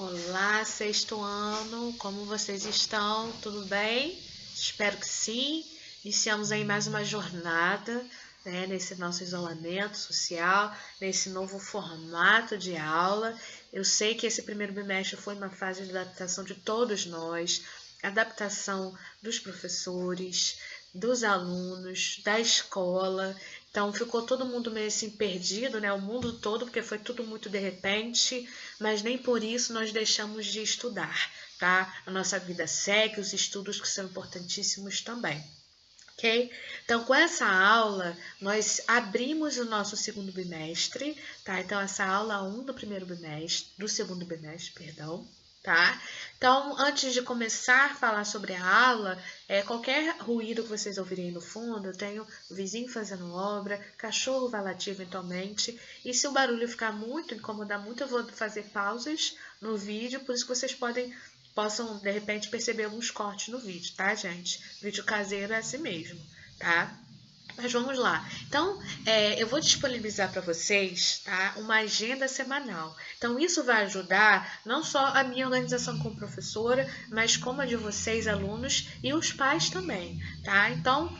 Olá, sexto ano, como vocês estão? Tudo bem? Espero que sim. Iniciamos aí mais uma jornada, né, nesse nosso isolamento social, nesse novo formato de aula. Eu sei que esse primeiro bimestre foi uma fase de adaptação de todos nós, adaptação dos professores, dos alunos, da escola. Então ficou todo mundo meio assim perdido, né? O mundo todo, porque foi tudo muito de repente, mas nem por isso nós deixamos de estudar, tá? A nossa vida segue, os estudos que são importantíssimos também. Ok? Então, com essa aula, nós abrimos o nosso segundo bimestre, tá? Então, essa aula 1 do primeiro bimestre, do segundo bimestre, perdão, tá? Então, antes de começar a falar sobre a aula, qualquer ruído que vocês ouvirem no fundo, eu tenho o vizinho fazendo obra, cachorro vai latir eventualmente, e se o barulho ficar muito, incomodar muito, eu vou fazer pausas no vídeo, por isso que vocês possam, de repente, perceber alguns cortes no vídeo, tá, gente? Vídeo caseiro é assim mesmo, tá? Mas vamos lá. Então, eu vou disponibilizar para vocês, tá, uma agenda semanal. Então, isso vai ajudar não só a minha organização como professora, mas como a de vocês, alunos, e os pais também, tá? Então,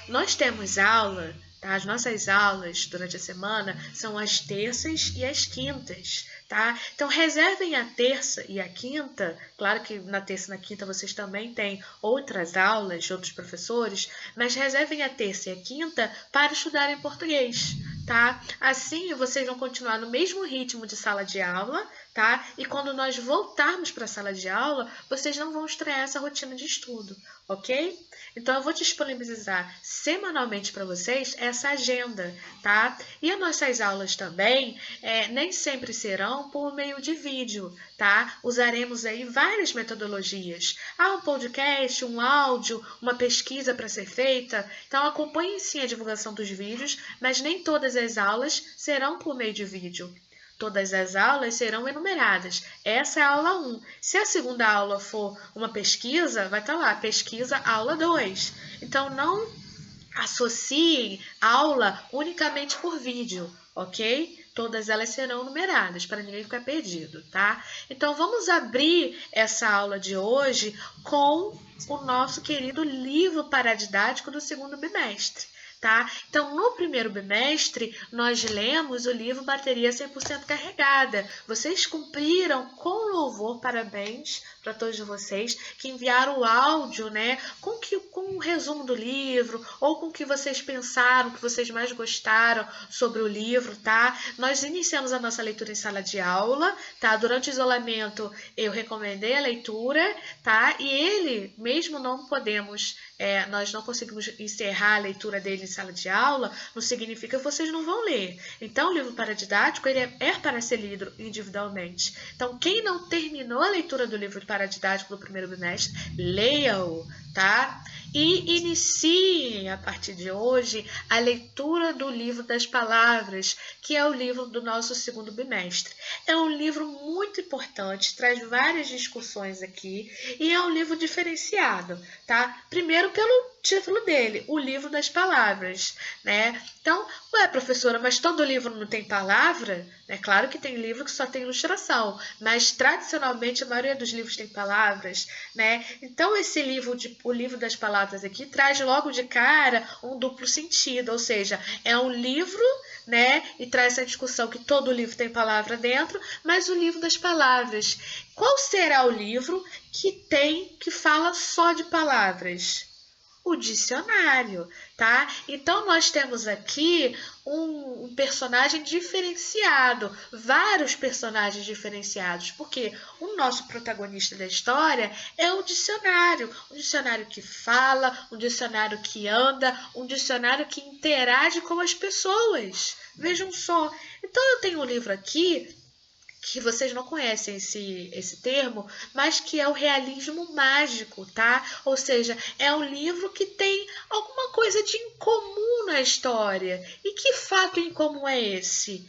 nós temos aula, tá? As nossas aulas durante a semana são as terças e as quintas, tá? Então, reservem a terça e a quinta. Claro que na terça e na quinta vocês também têm outras aulas de outros professores, mas reservem a terça e a quinta para estudar em português, tá? Assim, vocês vão continuar no mesmo ritmo de sala de aula, tá? E quando nós voltarmos para a sala de aula, vocês não vão estranhar essa rotina de estudo, ok? Então, eu vou disponibilizar semanalmente para vocês essa agenda, tá? E as nossas aulas também nem sempre serão por meio de vídeo, tá? Usaremos aí várias metodologias. Há um podcast, um áudio, uma pesquisa para ser feita. Então, acompanhem sim a divulgação dos vídeos, mas nem todas as aulas serão por meio de vídeo. Todas as aulas serão enumeradas. Essa é a aula 1. Se a segunda aula for uma pesquisa, vai estar lá, pesquisa aula 2. Então, não associem aula unicamente por vídeo, ok? Todas elas serão numeradas, para ninguém ficar perdido, tá? Então, vamos abrir essa aula de hoje com o nosso querido livro paradidático do segundo bimestre. Tá? Então, no primeiro bimestre, nós lemos o livro Bateria 100% Carregada. Vocês cumpriram com louvor, parabéns para todos vocês que enviaram o áudio, né, com um resumo do livro, ou com o que vocês pensaram, que vocês mais gostaram sobre o livro, tá? Nós iniciamos a nossa leitura em sala de aula, tá? Durante o isolamento, eu recomendei a leitura, tá? E ele, mesmo não podemos, nós não conseguimos encerrar a leitura dele em sala de aula, não significa que vocês não vão ler. Então, o livro paradidático, ele é para ser lido individualmente. Então, quem não terminou a leitura do livro paradidático do primeiro bimestre, leia-o, tá? E iniciem, a partir de hoje, a leitura do livro das palavras, que é o livro do nosso segundo bimestre. É um livro muito importante, traz várias discussões aqui, e é um livro diferenciado, tá? Primeiro pelo título dele, o livro das palavras, né? Então, professora, mas todo livro não tem palavra? É claro que tem livro que só tem ilustração, mas tradicionalmente a maioria dos livros tem palavras, né? Então, esse livro, o livro das palavras aqui, traz logo de cara um duplo sentido, ou seja, é um livro, né? E traz essa discussão que todo livro tem palavra dentro, mas o livro das palavras. Qual será o livro que fala só de palavras? O dicionário, tá? Então, nós temos aqui um personagem diferenciado, vários personagens diferenciados, porque o nosso protagonista da história é um dicionário que fala, um dicionário que anda, um dicionário que interage com as pessoas. Vejam só. Então, eu tenho um livro aqui que vocês não conhecem esse termo, mas que é o realismo mágico, tá? Ou seja, é um livro que tem alguma coisa de incomum na história. E que fato incomum é esse?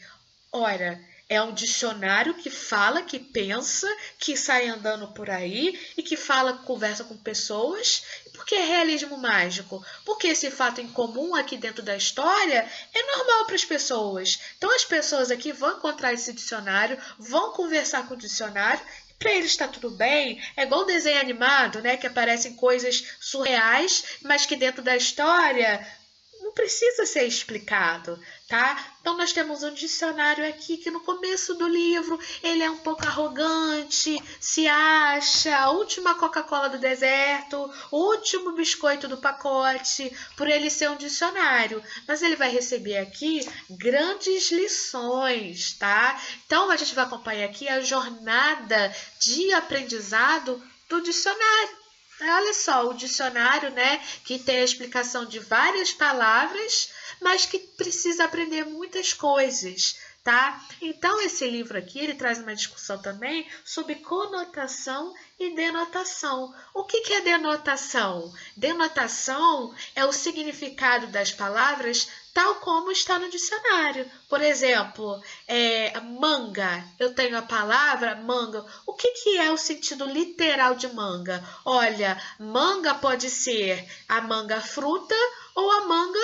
Ora, é um dicionário que fala, que pensa, que sai andando por aí e que fala, conversa com pessoas. Por que realismo mágico? Porque esse fato incomum aqui dentro da história é normal para as pessoas. Então as pessoas aqui vão encontrar esse dicionário, vão conversar com o dicionário, e para eles está tudo bem. É igual desenho animado, né? Que aparecem coisas surreais, mas que dentro da história não precisa ser explicado, tá? Então nós temos um dicionário aqui que no começo do livro ele é um pouco arrogante, se acha a última Coca-Cola do deserto, o último biscoito do pacote, por ele ser um dicionário. Mas ele vai receber aqui grandes lições, tá? Então a gente vai acompanhar aqui a jornada de aprendizado do dicionário. Olha só, o dicionário, né, que tem a explicação de várias palavras, mas que precisa aprender muitas coisas, tá? Então, esse livro aqui, ele traz uma discussão também sobre conotação e denotação. O que é denotação? Denotação é o significado das palavras tal como está no dicionário. Por exemplo, manga. Eu tenho a palavra manga. O que é o sentido literal de manga? Olha, manga pode ser a manga fruta ou a manga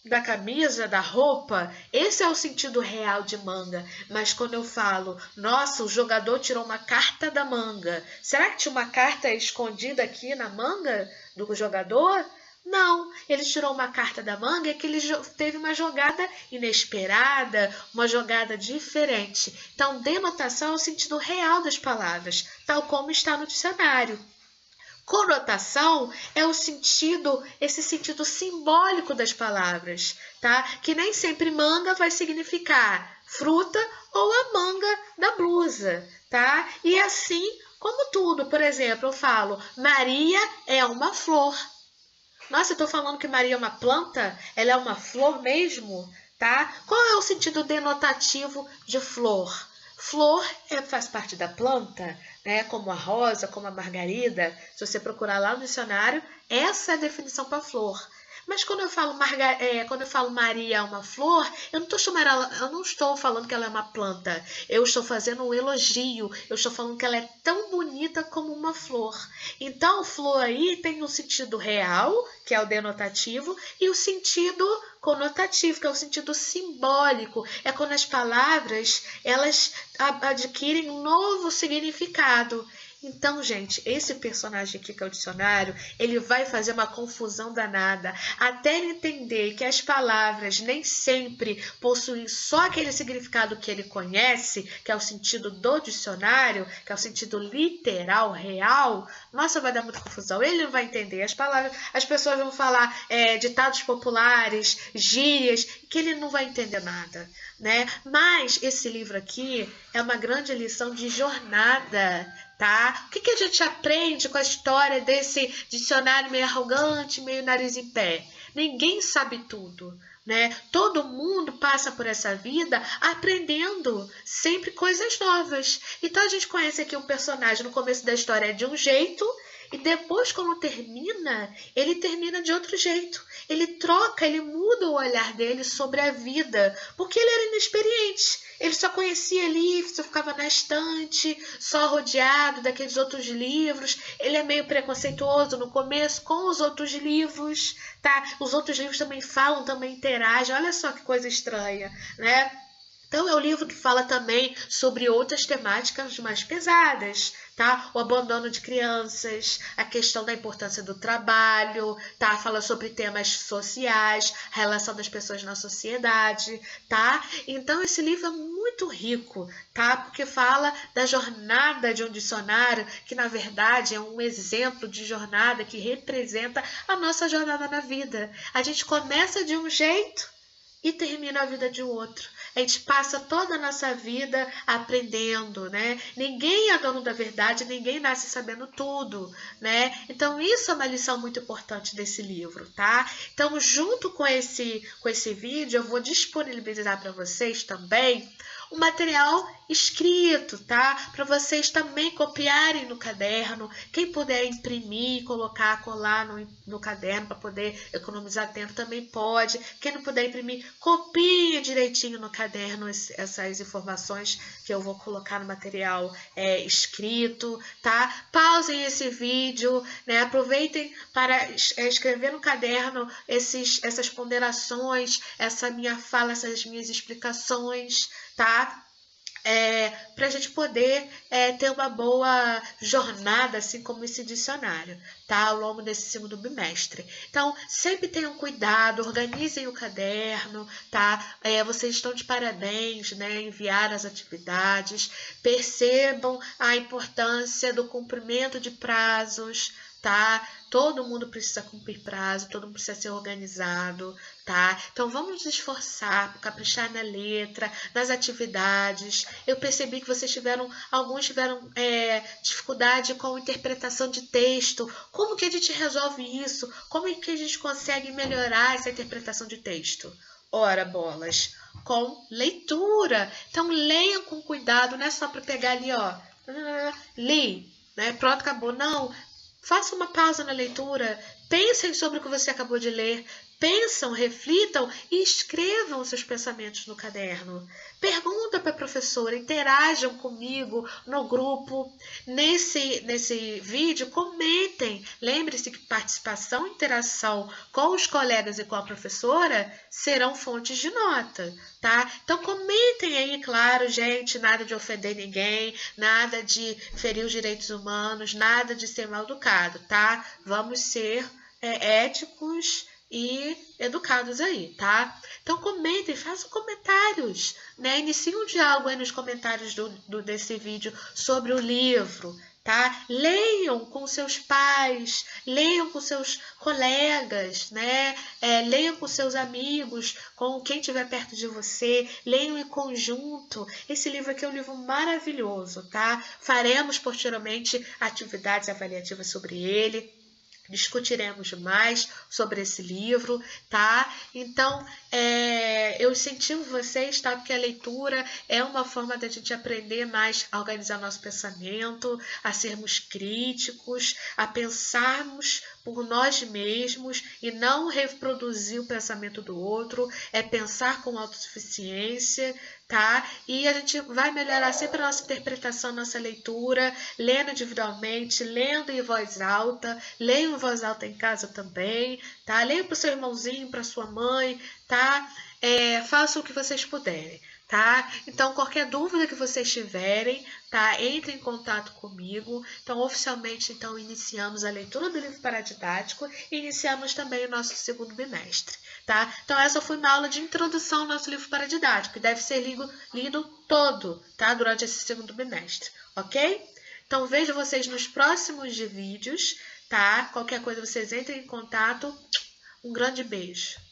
da camisa, da roupa. Esse é o sentido real de manga. Mas quando eu falo, nossa, o jogador tirou uma carta da manga. Será que tinha uma carta escondida aqui na manga do jogador? Não, ele tirou uma carta da manga e que ele teve uma jogada inesperada, uma jogada diferente. Então, denotação é o sentido real das palavras, tal como está no dicionário. Conotação é esse sentido simbólico das palavras, tá? Que nem sempre manga vai significar fruta ou a manga da blusa, tá? E assim como tudo, por exemplo, eu falo, Maria é uma flor. Nossa, eu estou falando que Maria é uma planta? Ela é uma flor mesmo, tá? Qual é o sentido denotativo de flor? Flor faz parte da planta, né? Como a rosa, como a margarida. Se você procurar lá no dicionário, essa é a definição para flor. Mas quando eu falo Maria é uma flor, eu não estou falando que ela é uma planta. Eu estou fazendo um elogio. Eu estou falando que ela é tão bonita como uma flor. Então, flor aí tem um sentido real, que é o denotativo, e o sentido conotativo, que é o sentido simbólico. É quando as palavras elas adquirem um novo significado. Então, gente, esse personagem aqui que é o dicionário, ele vai fazer uma confusão danada, até ele entender que as palavras nem sempre possuem só aquele significado que ele conhece, que é o sentido do dicionário, que é o sentido literal, real. Nossa, vai dar muita confusão. Ele não vai entender as palavras, as pessoas vão falar ditados populares, gírias, que ele não vai entender nada, né? Mas esse livro aqui é uma grande lição de jornada, tá? O que a gente aprende com a história desse dicionário meio arrogante, meio nariz em pé? Ninguém sabe tudo, né? Todo mundo passa por essa vida aprendendo sempre coisas novas. Então a gente conhece aqui um personagem no começo da história de um jeito e depois, quando termina, ele termina de outro jeito. Ele troca, ele muda o olhar dele sobre a vida, porque ele era inexperiente. Ele só conhecia livros, só ficava na estante, só rodeado daqueles outros livros. Ele é meio preconceituoso no começo com os outros livros, tá? Os outros livros também falam, também interagem. Olha só que coisa estranha, né? Então, é um livro que fala também sobre outras temáticas mais pesadas, tá? O abandono de crianças, a questão da importância do trabalho, tá? Fala sobre temas sociais, a relação das pessoas na sociedade, tá? Então, esse livro é muito rico, tá? Porque fala da jornada de um dicionário, que na verdade é um exemplo de jornada que representa a nossa jornada na vida. A gente começa de um jeito e termina a vida de outro. A gente passa toda a nossa vida aprendendo, né? Ninguém é dono da verdade, ninguém nasce sabendo tudo, né? Então, isso é uma lição muito importante desse livro, tá? Então, junto com esse vídeo, eu vou disponibilizar para vocês também um material escrito, tá? Para vocês também copiarem no caderno. Quem puder imprimir, colocar, colar no caderno para poder economizar tempo também pode. Quem não puder imprimir, copie direitinho no caderno essas informações que eu vou colocar no material escrito, tá? Pausem esse vídeo, né? Aproveitem para escrever no caderno essas ponderações, essa minha fala, essas minhas explicações, tá? Para a gente poder ter uma boa jornada, assim como esse dicionário, tá? Ao longo desse segundo bimestre. Então, sempre tenham cuidado, organizem o caderno, tá? Vocês estão de parabéns, né? Enviar as atividades, percebam a importância do cumprimento de prazos, tá? Todo mundo precisa cumprir prazo, todo mundo precisa ser organizado, tá? Então vamos nos esforçar, caprichar na letra, nas atividades. Eu percebi que alguns tiveram dificuldade com interpretação de texto. Como que a gente resolve isso? Como é que a gente consegue melhorar essa interpretação de texto? Ora, bolas, com leitura. Então leiam com cuidado, não é só para pegar ali, ó, li, né? Pronto, acabou. Não. Faça uma pausa na leitura, pensem sobre o que você acabou de ler, pensam, reflitam e escrevam seus pensamentos no caderno. Pergunta para a professora, interajam comigo no grupo. Nesse vídeo, comentem. Lembre-se que participação e interação com os colegas e com a professora serão fontes de nota, tá? Então comentem aí, claro, gente, nada de ofender ninguém, nada de ferir os direitos humanos, nada de ser mal educado, tá? Vamos ser éticos e educados aí, tá? Então comentem, façam comentários, né? Iniciem um diálogo aí nos comentários desse vídeo sobre o livro, tá? Leiam com seus pais, leiam com seus colegas, né? Leiam com seus amigos, com quem estiver perto de você, leiam em conjunto. Esse livro aqui é um livro maravilhoso, tá? Faremos posteriormente atividades avaliativas sobre ele. Discutiremos mais sobre esse livro, tá? Então, eu incentivo vocês, tá? Porque a leitura é uma forma da gente aprender mais a organizar nosso pensamento, a sermos críticos, a pensarmos por nós mesmos e não reproduzir o pensamento do outro, pensar com autossuficiência, tá? E a gente vai melhorar sempre a nossa interpretação, nossa leitura, lendo individualmente, lendo em voz alta, leiam em voz alta em casa também, tá? Leiam para o seu irmãozinho, para sua mãe, tá? Façam o que vocês puderem, tá? Então, qualquer dúvida que vocês tiverem, tá? Entre em contato comigo. Então, oficialmente, então, iniciamos a leitura do livro paradidático e iniciamos também o nosso segundo bimestre, tá? Então, essa foi uma aula de introdução ao nosso livro paradidático, que deve ser lido todo, tá? Durante esse segundo bimestre, ok? Então, vejo vocês nos próximos vídeos, tá? Qualquer coisa, vocês entrem em contato. Um grande beijo.